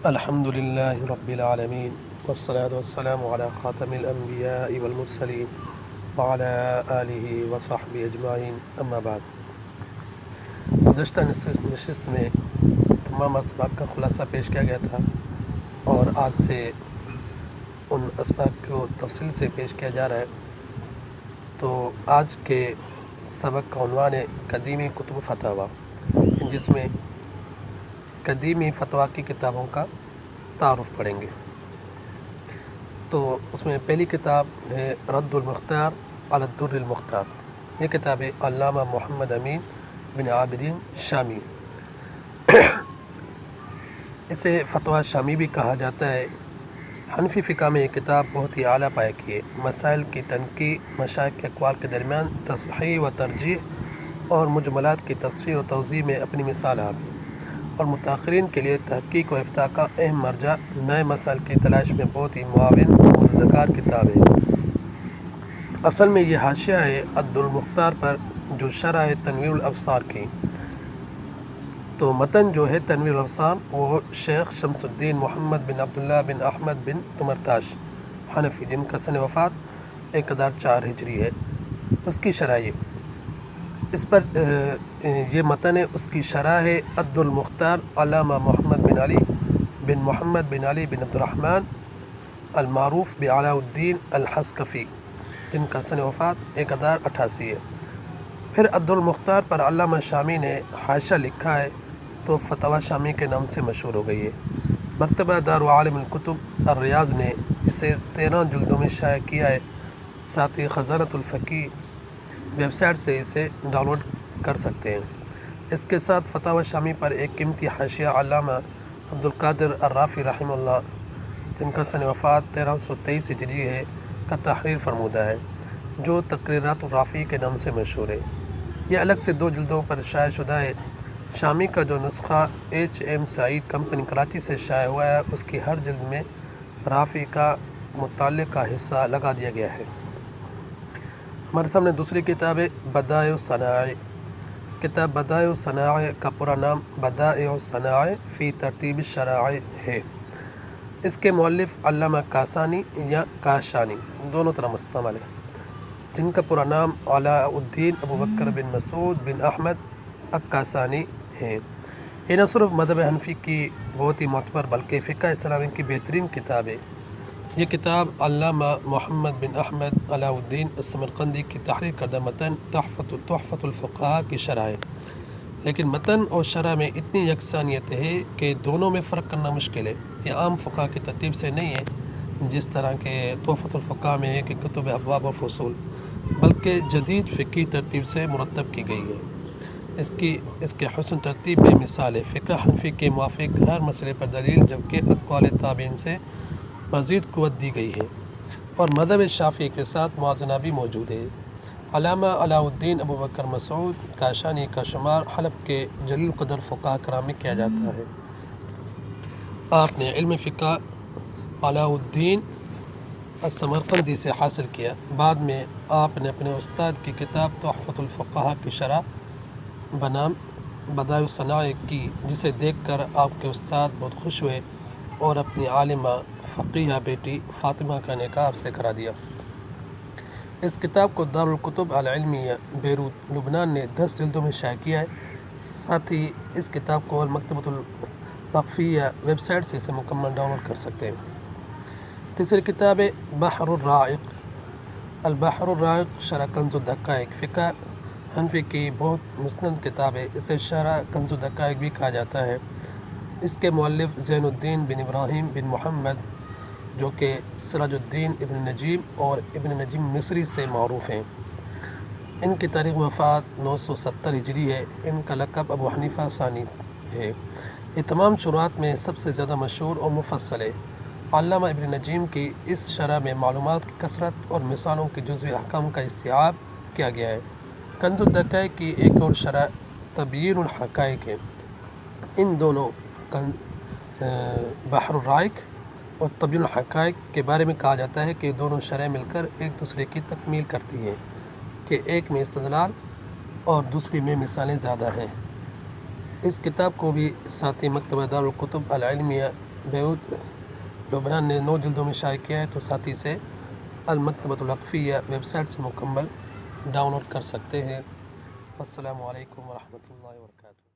الحمد لله رب العالمين والصلاة والسلام على خاتم الأنبياء والمرسلين وعلى آله وصحبه أجمعين اما بعد۔ گزشتہ نشست میں تمام اسباق کا خلاصہ پیش کیا گیا تھا اور آج سے ان اسباق کو تفصیل سے پیش کیا جا رہا ہے۔ تو آج کے سبق کا عنوان ہے قدیمی کتب فتاوی، جس میں قدیمی فتویٰ کی کتابوں کا تعارف پڑھیں گے۔ تو اس میں پہلی کتاب ہے رد المختار علی الدر المختار۔ یہ کتاب ہے علامہ محمد امین بن عابدین شامی، اسے فتویٰ شامی بھی کہا جاتا ہے۔ حنفی فقہ میں یہ کتاب بہت ہی اعلیٰ پایہ کی ہے۔ مسائل کی تنقیح، مشائخ کے اقوال کے درمیان تصحیح و ترجیح اور مجملات کی تفسیر و توضیح میں اپنی مثال آپ ہے، اور متاخرین کے لیے تحقیق و افتاء کا اہم مرجع، نئے مسائل کی تلاش میں بہت ہی معاون و مددگار کتاب ہے۔ اصل میں یہ حاشیہ ہے الدر المختار پر، جو شرح ہے تنویر الابصار کی۔ تو متن جو ہے تنویر الابصار وہ شیخ شمس الدین محمد بن عبداللہ بن احمد بن تمرتاش حنفی، جن کا سن وفات 1004 ہجری ہے، اس کی شرح ہے۔ اس پر یہ متن ہے، اس کی شرح ہے الدر المختار علامہ محمد بن علی بن محمد بن علی بن عبد الرحمن المعروف بعلاء الدین الحسکفی، جن کا سن وفات 1088 ہے۔ پھر الدر المختار پر علامہ شامی نے حاشیہ لکھا ہے، تو فتویٰ شامی کے نام سے مشہور ہو گئی ہے۔ مکتبہ دارالعالم الکتب الریاض نے اسے 13 جلدوں میں شائع کیا ہے۔ ساتھ ہی خزانۃ الفقہ ویب سائٹ سے اسے ڈاؤن لوڈ کر سکتے ہیں۔ اس کے ساتھ فتاوی شامی پر ایک قیمتی حاشیہ علامہ عبدالقادر الرافی رحمہ اللہ، جن کا سن وفات 1323 ہجری ہے، کا تحریر فرمودہ ہے، جو تقریرات الرافی کے نام سے مشہور ہے۔ یہ الگ سے 2 جلدوں پر شائع شدہ ہے۔ شامی کا جو نسخہ HM سعید کمپنی کراچی سے شائع ہوا ہے، اس کی ہر جلد میں رافی کا متعلقہ حصہ لگا دیا گیا ہے۔ ہمارے سامنے دوسری کتاب ہے بدائع الصنائع۔ کتاب بدائع الصنائع کا پورا نام بدائع الصنائع فی ترتیب الشرائع ہے۔ اس کے مؤلف علامہ کاسانی یا کاشانی دونوں طرح مستعمل ہے، جن کا پورا نام علاء الدین ابوبکر بن مسعود بن احمد الکاسانی ہے۔ یہ نہ صرف مذہب حنفی کی بہت ہی معتبر بلکہ فقہ اسلامی کی بہترین کتاب ہے۔ یہ کتاب علامہ محمد بن احمد علاء الدین السمرقندی کی تحریر کردہ متن تحفۃ الفقہاء کی شرح ہے، لیکن متن اور شرح میں اتنی یکسانیت ہے کہ دونوں میں فرق کرنا مشکل ہے۔ یہ عام فقہ کی ترتیب سے نہیں ہے، جس طرح کہ تحفۃ الفقہاء میں ہے کہ کتب ابواب و فصول، بلکہ جدید فقہی ترتیب سے مرتب کی گئی ہے۔ اس کے حسن ترتیب بے مثال ہے۔ فقہ حنفی کے موافق ہر مسئلے پر دلیل، جبکہ اقوال تابعین سے مزید قوت دی گئی ہے، اور مذہب شافعی کے ساتھ موازنہ بھی موجود ہے۔ علامہ علاء الدین ابوبکر مسعود کاشانی کا شمار حلب کے جلیل قدر فقہاء کرام میں کیا جاتا ہے۔ آپ نے علم فقہ علاء الدین السمرقندی سے حاصل کیا۔ بعد میں آپ نے اپنے استاد کی کتاب تحفۃ الفقہاء کی شرح بنام بدائع الصنائع کی، جسے دیکھ کر آپ کے استاد بہت خوش ہوئے اور اپنی عالمہ فقیہہ بیٹی فاطمہ کا نکاح آپ سے کرا دیا۔ اس کتاب کو دارالکتب العلمیہ بیروت لبنان نے 10 جلدوں میں شائع کیا ہے۔ ساتھ ہی اس کتاب کو المکتبۃ الوقفیہ ویب سائٹ سے اسے مکمل ڈاؤن لوڈ کر سکتے ہیں۔ تیسری کتاب ہے بحر الرائق۔ البحر الرائق شرح کنز الدقائق، فقہ حنفی کی بہت مسند کتاب ہے۔ اسے شرح کنز الدقائق بھی کہا جاتا ہے۔ اس کے مؤلف زین الدین بن ابراہیم بن محمد، جو کہ سراج الدین ابن نجیم اور ابن نجیم مصری سے معروف ہیں۔ ان کی تاریخ وفات 970 ہجری ہے۔ ان کا لقب ابو حنیفہ ثانی ہے۔ یہ تمام شروحات میں سب سے زیادہ مشہور اور مفصل ہے۔ علامہ ابن نجیم کی اس شرح میں معلومات کی کثرت اور مثالوں کے جزوی احکام کا استیعاب کیا گیا ہے۔ کنز الدقائق کی ایک اور شرح تبیین الحقائق ہے۔ ان دونوں بحر الرائق اور تبیین الحقائق کے بارے میں کہا جاتا ہے کہ دونوں شرح مل کر ایک دوسرے کی تکمیل کرتی ہیں، کہ ایک میں استدلال اور دوسری میں مثالیں زیادہ ہیں۔ اس کتاب کو بھی ساتھی مکتبہ دارالکتب العلمیہ بیروت لبنان نے 9 جلدوں میں شائع کیا ہے، تو ساتھی سے المکتبۃ الوقفیہ ویب سائٹ سے مکمل ڈاؤن لوڈ کر سکتے ہیں۔ السلام علیکم ورحمۃ اللہ وبرکاتہ۔